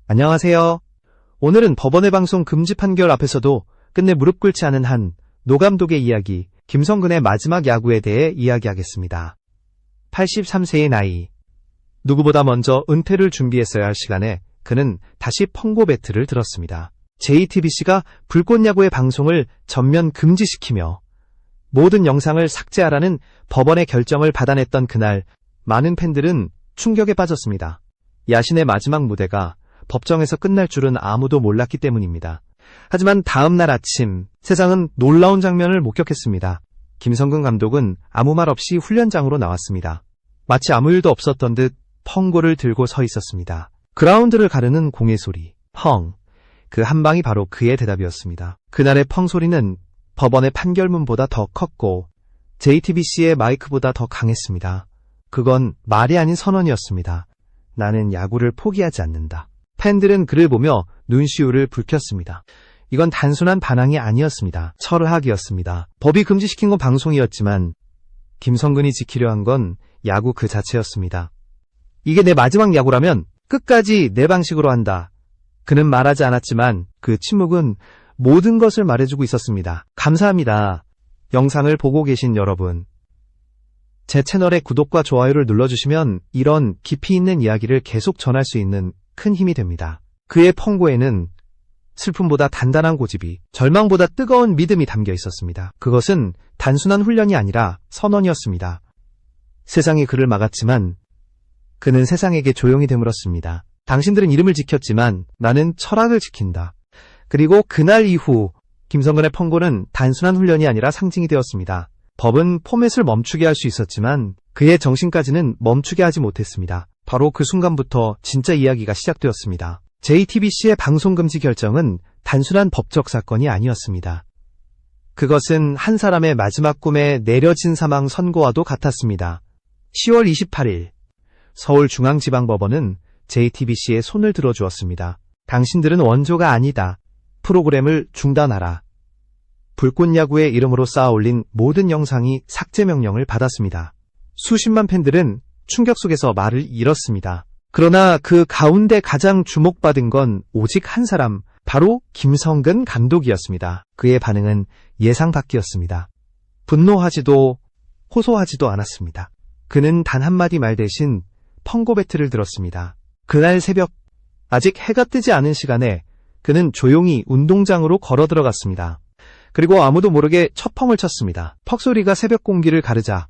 안녕하세요. 오늘은 법원의 방송 금지 판결 앞에서도 끝내 무릎 꿇지 않은 한 노 감독의 이야기, 김성근의 마지막 야구에 대해 이야기하겠습니다. 83세의 나이. 누구보다 먼저 은퇴를 준비했어야 할 시간에 그는 다시 펑고 배트를 들었습니다. JTBC가 불꽃야구의 방송을 전면 금지시키며 모든 영상을 삭제하라는 법원의 결정을 받아냈던 그날, 많은 팬들은 충격에 빠졌습니다. 야신의 마지막 무대가 법정에서 끝날 줄은 아무도 몰랐기 때문입니다. 하지만 다음 날 아침, 세상은 놀라운 장면을 목격했습니다. 김성근 감독은 아무 말 없이 훈련장으로 나왔습니다. 마치 아무 일도 없었던 듯 펑고를 들고 서 있었습니다. 그라운드를 가르는 공의 소리, 펑. 그 한 방이 바로 그의 대답이었습니다. 그날의 펑 소리는 법원의 판결문보다 더 컸고 JTBC의 마이크보다 더 강했습니다. 그건 말이 아닌 선언이었습니다. 나는 야구를 포기하지 않는다. 팬들은 그를 보며 눈시울을 붉혔습니다. 이건 단순한 반항이 아니었습니다. 철학이었습니다. 법이 금지시킨 건 방송이었지만 김성근이 지키려 한 건 야구 그 자체였습니다. 이게 내 마지막 야구라면 끝까지 내 방식으로 한다. 그는 말하지 않았지만 그 침묵은 모든 것을 말해주고 있었습니다. 감사합니다. 영상을 보고 계신 여러분. 제 채널의 구독과 좋아요를 눌러주시면 이런 깊이 있는 이야기를 계속 전할 수 있는 큰 힘이 됩니다. 그의 펑고에는 슬픔보다 단단한 고집이, 절망보다 뜨거운 믿음이 담겨 있었습니다. 그것은 단순한 훈련이 아니라 선언이었습니다. 세상이 그를 막았지만 그는 세상에게 조용히 되물었습니다. 당신들은 이름을 지켰지만 나는 철학을 지킨다. 그리고 그날 이후 김성근의 펑고는 단순한 훈련이 아니라 상징이 되었습니다. 법은 포맷을 멈추게 할 수 있었지만 그의 정신까지는 멈추게 하지 못했습니다. 바로 그 순간부터 진짜 이야기가 시작되었습니다. JTBC의 방송금지 결정은 단순한 법적 사건이 아니었습니다. 그것은 한 사람의 마지막 꿈에 내려진 사망 선고와도 같았습니다. 10월 28일 서울중앙지방법원은 JTBC의 손을 들어주었습니다. 당신들은 원조가 아니다. 프로그램을 중단하라. 불꽃야구의 이름으로 쌓아올린 모든 영상이 삭제 명령을 받았습니다. 수십만 팬들은 충격 속에서 말을 잃었습니다. 그러나 그 가운데 가장 주목받은 건 오직 한 사람, 바로 김성근 감독이었습니다. 그의 반응은 예상 밖이었습니다. 분노하지도 호소하지도 않았습니다. 그는 단 한마디 말 대신 펑고 배트를 들었습니다. 그날 새벽, 아직 해가 뜨지 않은 시간에 그는 조용히 운동장으로 걸어 들어갔습니다. 그리고 아무도 모르게 첫 펑을 쳤습니다. 퍽 소리가 새벽 공기를 가르자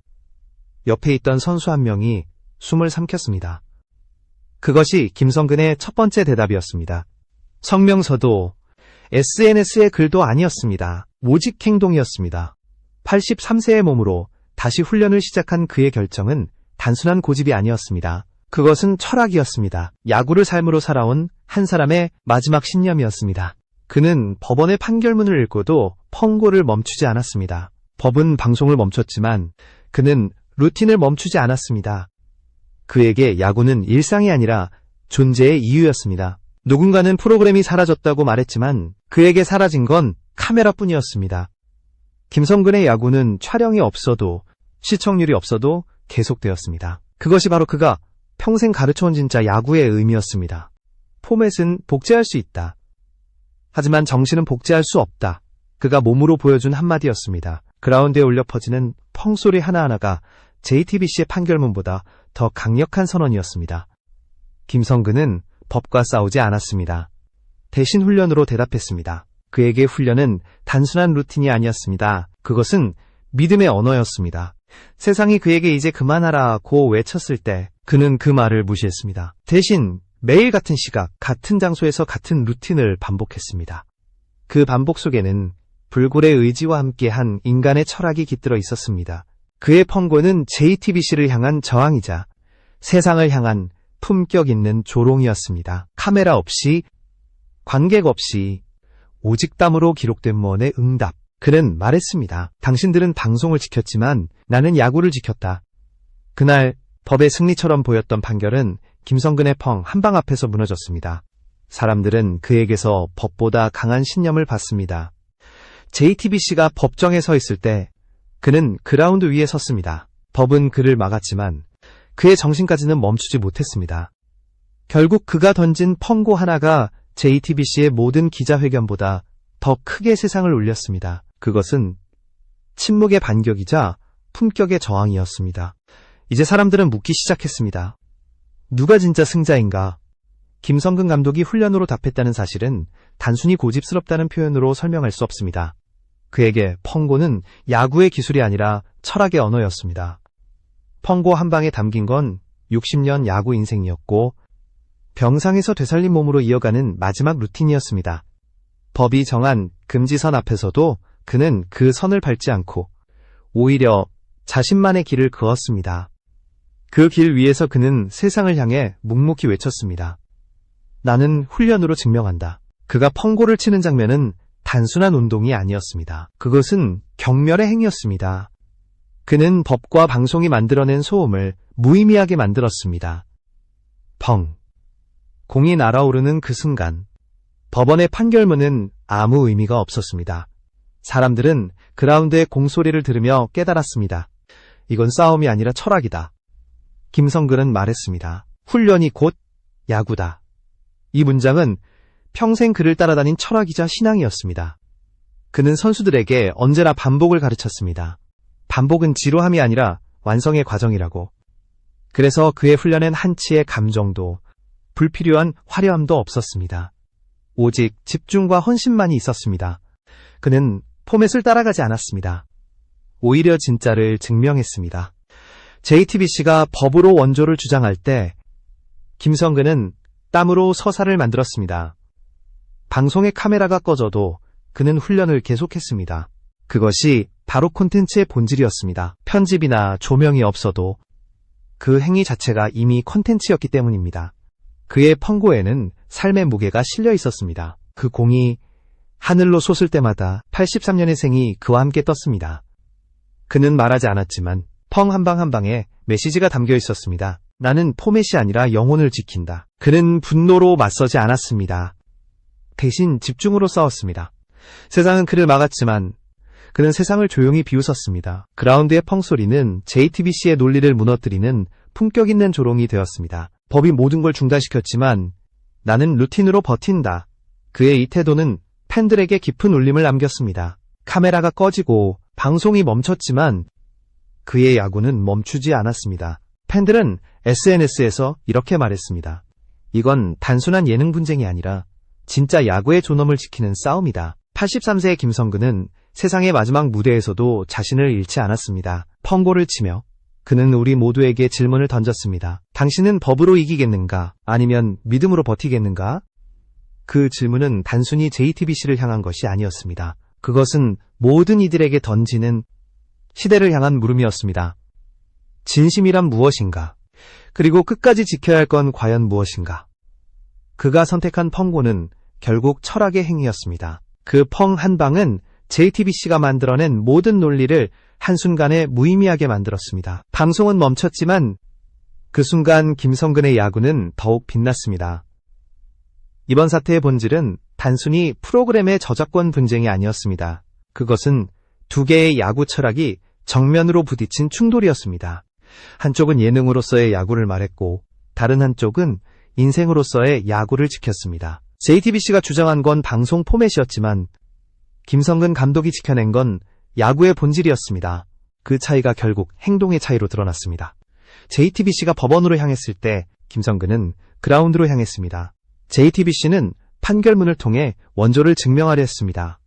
옆에 있던 선수 한 명이 숨을 삼켰습니다. 그것이 김성근의 첫 번째 대답이었습니다. 성명서도 SNS의 글도 아니었습니다. 오직 행동이었습니다. 83세의 몸으로 다시 훈련을 시작한 그의 결정은 단순한 고집이 아니었습니다. 그것은 철학이었습니다. 야구를 삶으로 살아온 한 사람의 마지막 신념이었습니다. 그는 법원의 판결문을 읽고도 펑고를 멈추지 않았습니다. 법은 방송을 멈췄지만 그는 루틴을 멈추지 않았습니다. 그에게 야구는 일상이 아니라 존재의 이유였습니다. 누군가는 프로그램이 사라졌다고 말했지만 그에게 사라진 건 카메라뿐이었습니다. 김성근의 야구는 촬영이 없어도, 시청률이 없어도 계속되었습니다. 그것이 바로 그가 평생 가르쳐온 진짜 야구의 의미였습니다. 포맷은 복제할 수 있다. 하지만 정신은 복제할 수 없다. 그가 몸으로 보여준 한마디였습니다. 그라운드에 울려 퍼지는 펑소리 하나하나가 JTBC의 판결문보다 더 강력한 선언이었습니다. 김성근은 법과 싸우지 않았습니다. 대신 훈련으로 대답했습니다. 그에게 훈련은 단순한 루틴이 아니었습니다. 그것은 믿음의 언어였습니다. 세상이 그에게 이제 그만하라고 외쳤을 때 그는 그 말을 무시했습니다. 대신 매일 같은 시각, 같은 장소에서 같은 루틴을 반복했습니다. 그 반복 속에는 불굴의 의지와 함께한 인간의 철학이 깃들어 있었습니다. 그의 펑고는 JTBC를 향한 저항이자 세상을 향한 품격 있는 조롱이었습니다. 카메라 없이, 관객 없이, 오직 땀으로 기록된 무언의 응답. 그는 말했습니다. 당신들은 방송을 지켰지만 나는 야구를 지켰다. 그날 법의 승리처럼 보였던 판결은 김성근의 펑 한 방 앞에서 무너졌습니다. 사람들은 그에게서 법보다 강한 신념을 받습니다. JTBC가 법정에 서 있을 때 그는 그라운드 위에 섰습니다. 법은 그를 막았지만 그의 정신까지는 멈추지 못했습니다. 결국 그가 던진 펑고 하나가 JTBC의 모든 기자회견보다 더 크게 세상을 울렸습니다. 그것은 침묵의 반격이자 품격의 저항이었습니다. 이제 사람들은 묻기 시작했습니다. 누가 진짜 승자인가? 김성근 감독이 훈련으로 답했다는 사실은 단순히 고집스럽다는 표현으로 설명할 수 없습니다. 그에게 펑고는 야구의 기술이 아니라 철학의 언어였습니다. 펑고 한 방에 담긴 건 60년 야구 인생이었고 병상에서 되살린 몸으로 이어가는 마지막 루틴이었습니다. 법이 정한 금지선 앞에서도 그는 그 선을 밟지 않고 오히려 자신만의 길을 그었습니다. 그 길 위에서 그는 세상을 향해 묵묵히 외쳤습니다. 나는 훈련으로 증명한다. 그가 펑고를 치는 장면은 단순한 운동이 아니었습니다. 그것은 경멸의 행위였습니다. 그는 법과 방송이 만들어낸 소음을 무의미하게 만들었습니다. 펑. 공이 날아오르는 그 순간 법원의 판결문은 아무 의미가 없었습니다. 사람들은 그라운드의 공소리를 들으며 깨달았습니다. 이건 싸움이 아니라 철학이다. 김성근은 말했습니다. 훈련이 곧 야구다. 이 문장은 평생 그를 따라다닌 철학이자 신앙이었습니다. 그는 선수들에게 언제나 반복을 가르쳤습니다. 반복은 지루함이 아니라 완성의 과정이라고. 그래서 그의 훈련엔 한치의 감정도 불필요한 화려함도 없었습니다. 오직 집중과 헌신만이 있었습니다. 그는 포맷을 따라가지 않았습니다. 오히려 진짜를 증명했습니다. JTBC가 법으로 원조를 주장할 때 김성근은 땀으로 서사를 만들었습니다. 방송의 카메라가 꺼져도 그는 훈련을 계속했습니다. 그것이 바로 콘텐츠의 본질이었습니다. 편집이나 조명이 없어도 그 행위 자체가 이미 콘텐츠였기 때문입니다. 그의 펑고에는 삶의 무게가 실려 있었습니다. 그 공이 하늘로 솟을 때마다 83년의 생이 그와 함께 떴습니다. 그는 말하지 않았지만 펑 한 방 한 방에 메시지가 담겨 있었습니다. 나는 포맷이 아니라 영혼을 지킨다. 그는 분노로 맞서지 않았습니다. 대신 집중으로 싸웠습니다. 세상은 그를 막았지만 그는 세상을 조용히 비웃었습니다. 그라운드의 펑소리는 JTBC의 논리를 무너뜨리는 품격 있는 조롱이 되었습니다. 법이 모든 걸 중단시켰지만 나는 루틴으로 버틴다. 그의 이 태도는 팬들에게 깊은 울림을 남겼습니다. 카메라가 꺼지고 방송이 멈췄지만 그의 야구는 멈추지 않았습니다. 팬들은 SNS에서 이렇게 말했습니다. 이건 단순한 예능 분쟁이 아니라 진짜 야구의 존엄을 지키는 싸움이다. 83세의 김성근은 세상의 마지막 무대에서도 자신을 잃지 않았습니다. 펑고를 치며 그는 우리 모두에게 질문을 던졌습니다. 당신은 법으로 이기겠는가? 아니면 믿음으로 버티겠는가? 그 질문은 단순히 JTBC를 향한 것이 아니었습니다. 그것은 모든 이들에게 던지는 시대를 향한 물음이었습니다. 진심이란 무엇인가? 그리고 끝까지 지켜야 할 건 과연 무엇인가? 그가 선택한 펑고는 결국 철학의 행위였습니다. 그 펑 한 방은 JTBC가 만들어낸 모든 논리를 한순간에 무의미하게 만들었습니다. 방송은 멈췄지만 그 순간 김성근의 야구는 더욱 빛났습니다. 이번 사태의 본질은 단순히 프로그램의 저작권 분쟁이 아니었습니다. 그것은 두 개의 야구 철학이 정면으로 부딪힌 충돌이었습니다. 한쪽은 예능으로서의 야구를 말했고 다른 한쪽은 인생으로서의 야구를 지켰습니다. JTBC가 주장한 건 방송 포맷이었지만 김성근 감독이 지켜낸 건 야구의 본질이었습니다. 그 차이가 결국 행동의 차이로 드러났습니다. JTBC가 법원으로 향했을 때 김성근은 그라운드로 향했습니다. JTBC는 판결문을 통해 원조를 증명하려 했습니다.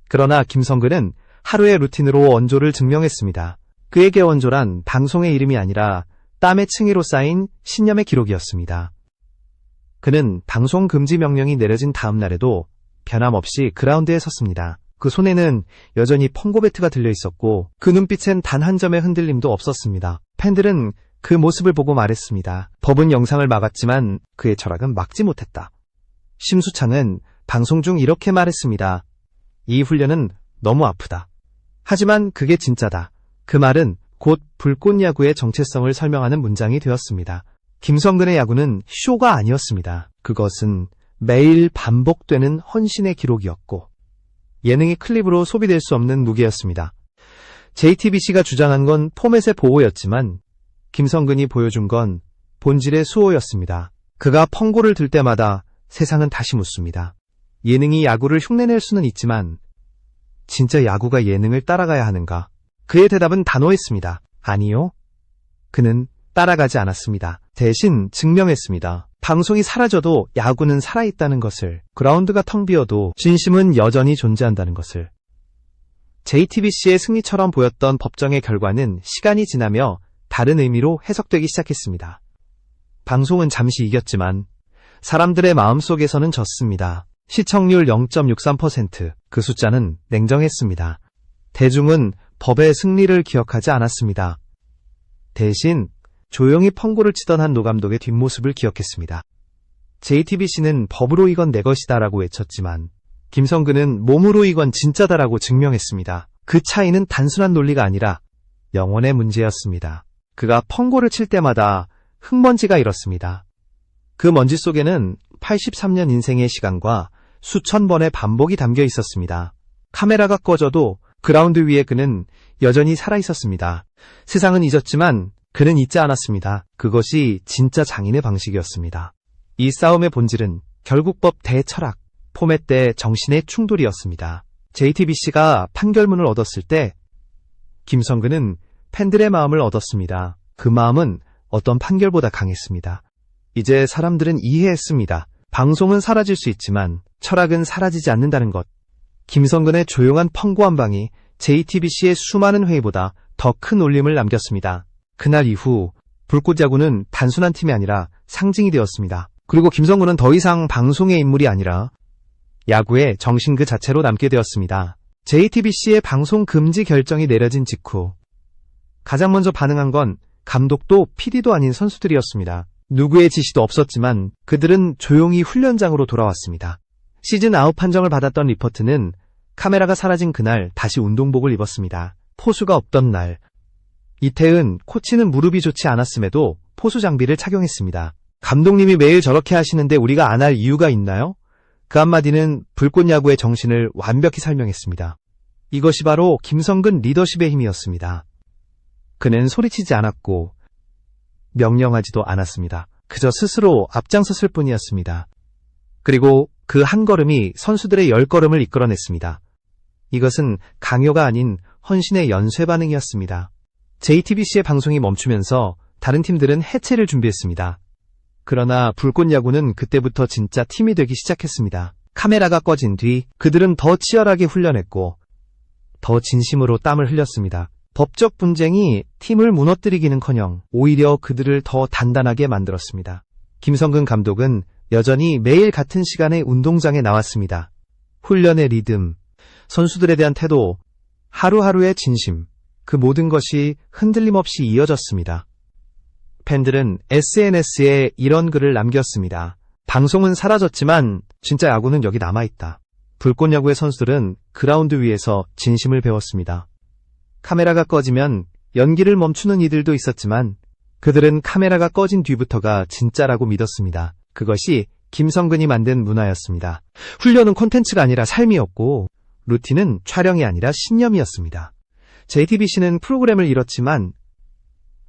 그러나 김성근은 하루의 루틴으로 원조를 증명했습니다. 그에게 원조란 방송의 이름이 아니라 땀의 층위로 쌓인 신념의 기록이었습니다. 그는 방송 금지 명령이 내려진 다음 날에도 변함없이 그라운드에 섰습니다. 그 손에는 여전히 펑고 배트가 들려 있었고 그 눈빛엔 단 한 점의 흔들림도 없었습니다. 팬들은 그 모습을 보고 말했습니다. 법은 영상을 막았지만 그의 철학은 막지 못했다. 심수창은 방송 중 이렇게 말했습니다. 이 훈련은 너무 아프다. 하지만 그게 진짜다. 그 말은 곧 불꽃 야구의 정체성을 설명하는 문장이 되었습니다. 김성근의 야구는 쇼가 아니었습니다. 그것은 매일 반복되는 헌신의 기록이었고 예능의 클립으로 소비될 수 없는 무게였습니다. JTBC가 주장한 건 포맷의 보호였지만 김성근이 보여준 건 본질의 수호였습니다. 그가 펑고를 들 때마다 세상은 다시 묻습니다. 예능이 야구를 흉내낼 수는 있지만 진짜 야구가 예능을 따라가야 하는가? 그의 대답은 단호했습니다. 아니요. 그는 따라가지 않았습니다. 대신 증명했습니다. 방송이 사라져도 야구는 살아있다는 것을, 그라운드가 텅 비어도 진심은 여전히 존재한다는 것을. JTBC의 승리처럼 보였던 법정의 결과는 시간이 지나며 다른 의미로 해석되기 시작했습니다. 방송은 잠시 이겼지만 사람들의 마음속에서는 졌습니다. 시청률 0.63%, 그 숫자는 냉정했습니다. 대중은 법의 승리를 기억하지 않았습니다. 대신 조용히 펑고를 치던 한 노감독의 뒷모습을 기억했습니다. JTBC는 법으로 이건 내 것이다 라고 외쳤지만 김성근은 몸으로 이건 진짜다라고 증명했습니다. 그 차이는 단순한 논리가 아니라 영혼의 문제였습니다. 그가 펑고를 칠 때마다 흙먼지가 일었습니다. 그 먼지 속에는 83년 인생의 시간과 수천 번의 반복이 담겨 있었습니다. 카메라가 꺼져도 그라운드 위에 그는 여전히 살아있었습니다. 세상은 잊었지만 그는 잊지 않았습니다. 그것이 진짜 장인의 방식이었습니다. 이 싸움의 본질은 결국 법 대 철학, 포맷 대 정신의 충돌이었습니다. JTBC가 판결문을 얻었을 때 김성근은 팬들의 마음을 얻었습니다. 그 마음은 어떤 판결보다 강했습니다. 이제 사람들은 이해했습니다. 방송은 사라질 수 있지만 철학은 사라지지 않는다는 것. 김성근의 조용한 펑고 한 방이 JTBC의 수많은 회의보다 더 큰 울림을 남겼습니다. 그날 이후 불꽃야구는 단순한 팀이 아니라 상징이 되었습니다. 그리고 김성근은 더 이상 방송의 인물이 아니라 야구의 정신 그 자체로 남게 되었습니다. JTBC의 방송 금지 결정이 내려진 직후 가장 먼저 반응한 건 감독도 PD도 아닌 선수들이었습니다. 누구의 지시도 없었지만 그들은 조용히 훈련장으로 돌아왔습니다. 시즌 아웃 판정을 받았던 리포트는 카메라가 사라진 그날 다시 운동복을 입었습니다. 포수가 없던 날, 이태은 코치는 무릎이 좋지 않았음에도 포수 장비를 착용했습니다. 감독님이 매일 저렇게 하시는데 우리가 안 할 이유가 있나요? 그 한마디는 불꽃야구의 정신을 완벽히 설명했습니다. 이것이 바로 김성근 리더십의 힘이었습니다. 그는 소리치지 않았고 명령하지도 않았습니다. 그저 스스로 앞장섰을 뿐이었습니다. 그리고 그 한 걸음이 선수들의 10걸음을 이끌어냈습니다. 이것은 강요가 아닌 헌신의 연쇄 반응이었습니다. JTBC의 방송이 멈추면서 다른 팀들은 해체를 준비했습니다. 그러나 불꽃야구는 그때부터 진짜 팀이 되기 시작했습니다. 카메라가 꺼진 뒤 그들은 더 치열하게 훈련했고 더 진심으로 땀을 흘렸습니다. 법적 분쟁이 팀을 무너뜨리기는커녕 오히려 그들을 더 단단하게 만들었습니다. 김성근 감독은 여전히 매일 같은 시간에 운동장에 나왔습니다. 훈련의 리듬, 선수들에 대한 태도, 하루하루의 진심, 그 모든 것이 흔들림 없이 이어졌습니다. 팬들은 SNS에 이런 글을 남겼습니다. 방송은 사라졌지만 진짜 야구는 여기 남아있다. 불꽃야구의 선수들은 그라운드 위에서 진심을 배웠습니다. 카메라가 꺼지면 연기를 멈추는 이들도 있었지만 그들은 카메라가 꺼진 뒤부터가 진짜라고 믿었습니다. 그것이 김성근이 만든 문화였습니다. 훈련은 콘텐츠가 아니라 삶이었고 루틴은 촬영이 아니라 신념이었습니다. JTBC는 프로그램을 잃었지만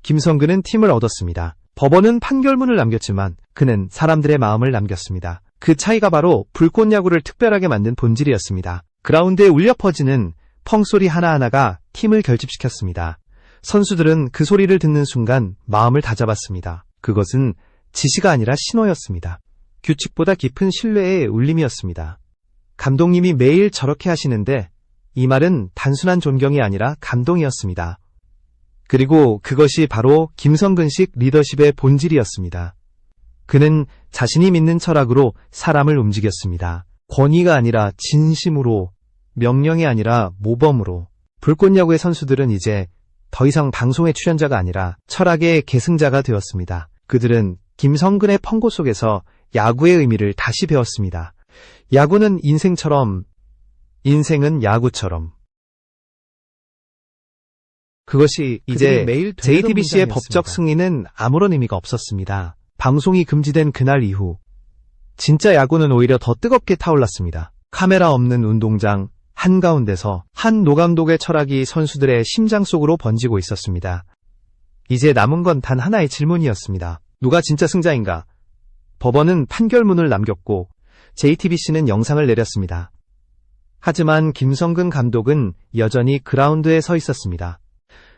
김성근은 팀을 얻었습니다. 법원은 판결문을 남겼지만 그는 사람들의 마음을 남겼습니다. 그 차이가 바로 불꽃야구를 특별하게 만든 본질이었습니다. 그라운드에 울려 퍼지는 펑소리 하나하나가 팀을 결집시켰습니다. 선수들은 그 소리를 듣는 순간 마음을 다잡았습니다. 그것은 지시가 아니라 신호였습니다. 규칙보다 깊은 신뢰의 울림이었습니다. 감독님이 매일 저렇게 하시는데 이 말은 단순한 존경이 아니라 감동이었습니다. 그리고 그것이 바로 김성근식 리더십의 본질이었습니다. 그는 자신이 믿는 철학으로 사람을 움직였습니다. 권위가 아니라 진심으로, 명령이 아니라 모범으로. 불꽃야구의 선수들은 이제 더 이상 방송의 출연자가 아니라 철학의 계승자가 되었습니다. 그들은 김성근의 펑고 속에서 야구의 의미를 다시 배웠습니다. 야구는 인생처럼, 인생은 야구처럼. 그것이 이제 JTBC의 법적 승리는 아무런 의미가 없었습니다. 방송이 금지된 그날 이후 진짜 야구는 오히려 더 뜨겁게 타올랐습니다. 카메라 없는 운동장 한가운데서 한 노감독의 철학이 선수들의 심장 속으로 번지고 있었습니다. 이제 남은 건 단 하나의 질문이었습니다. 누가 진짜 승자인가? 법원은 판결문을 남겼고 JTBC는 영상을 내렸습니다. 하지만 김성근 감독은 여전히 그라운드에 서 있었습니다.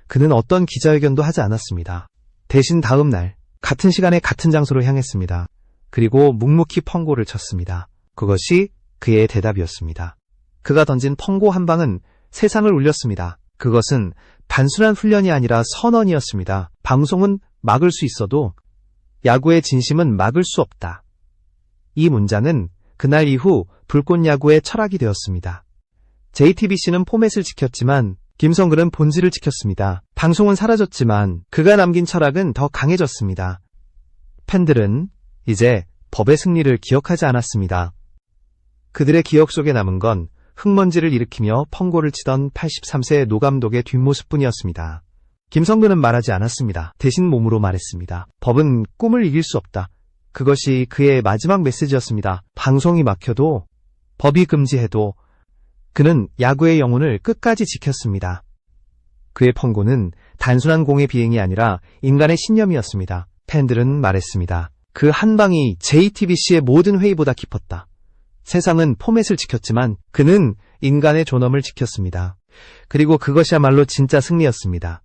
그는 어떤 기자회견도 하지 않았습니다. 대신 다음 날 같은 시간에 같은 장소로 향했습니다. 그리고 묵묵히 펑고를 쳤습니다. 그것이 그의 대답이었습니다. 그가 던진 펑고 한 방은 세상을 울렸습니다. 그것은 단순한 훈련이 아니라 선언이었습니다. 방송은 막을 수 있어도 야구의 진심은 막을 수 없다. 이 문장은 그날 이후 불꽃야구의 철학이 되었습니다. JTBC는 포맷을 지켰지만 김성근은 본질을 지켰습니다. 방송은 사라졌지만 그가 남긴 철학은 더 강해졌습니다. 팬들은 이제 법의 승리를 기억하지 않았습니다. 그들의 기억 속에 남은 건 흙먼지를 일으키며 펑고를 치던 83세 노 감독의 뒷모습뿐이었습니다. 김성근은 말하지 않았습니다. 대신 몸으로 말했습니다. 법은 꿈을 이길 수 없다. 그것이 그의 마지막 메시지였습니다. 방송이 막혀도, 법이 금지해도 그는 야구의 영혼을 끝까지 지켰습니다. 그의 펑고는 단순한 공의 비행이 아니라 인간의 신념이었습니다. 팬들은 말했습니다. 그 한 방이 JTBC의 모든 회의보다 깊었다. 세상은 포맷을 지켰지만 그는 인간의 존엄을 지켰습니다. 그리고 그것이야말로 진짜 승리였습니다.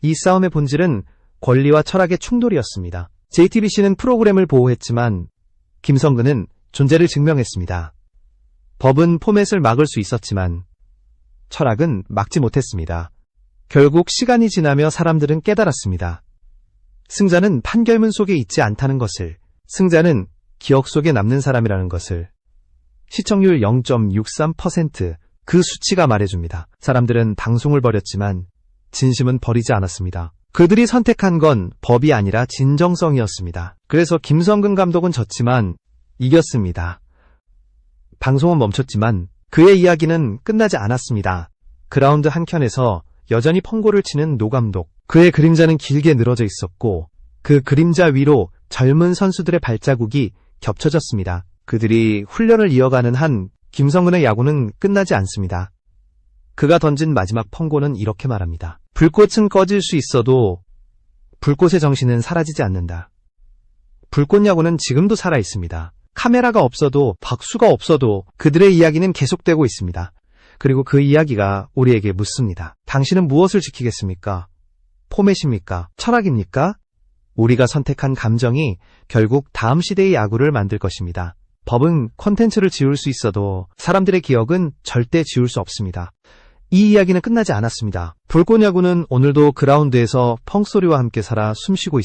이 싸움의 본질은 권리와 철학의 충돌이었습니다. JTBC는 프로그램을 보호했지만 김성근은 존재를 증명했습니다. 법은 포맷을 막을 수 있었지만 철학은 막지 못했습니다. 결국 시간이 지나며 사람들은 깨달았습니다. 승자는 판결문 속에 있지 않다는 것을, 승자는 기억 속에 남는 사람이라는 것을. 시청률 0.63%, 그 수치가 말해줍니다. 사람들은 방송을 버렸지만 진심은 버리지 않았습니다. 그들이 선택한 건 법이 아니라 진정성이었습니다. 그래서 김성근 감독은 졌지만 이겼습니다. 방송은 멈췄지만 그의 이야기는 끝나지 않았습니다. 그라운드 한켠에서 여전히 펑고를 치는 노 감독. 그의 그림자는 길게 늘어져 있었고 그 그림자 위로 젊은 선수들의 발자국이 겹쳐졌습니다. 그들이 훈련을 이어가는 한 김성근의 야구는 끝나지 않습니다. 그가 던진 마지막 펑고는 이렇게 말합니다. 불꽃은 꺼질 수 있어도 불꽃의 정신은 사라지지 않는다. 불꽃야구는 지금도 살아있습니다. 카메라가 없어도, 박수가 없어도 그들의 이야기는 계속되고 있습니다. 그리고 그 이야기가 우리에게 묻습니다. 당신은 무엇을 지키겠습니까? 포맷입니까? 철학입니까? 우리가 선택한 감정이 결국 다음 시대의 야구를 만들 것입니다. 법은 콘텐츠를 지울 수 있어도 사람들의 기억은 절대 지울 수 없습니다. 이 이야기는 끝나지 않았습니다. 불꽃야구는 오늘도 그라운드에서 펑소리와 함께 살아 숨쉬고 있습니다.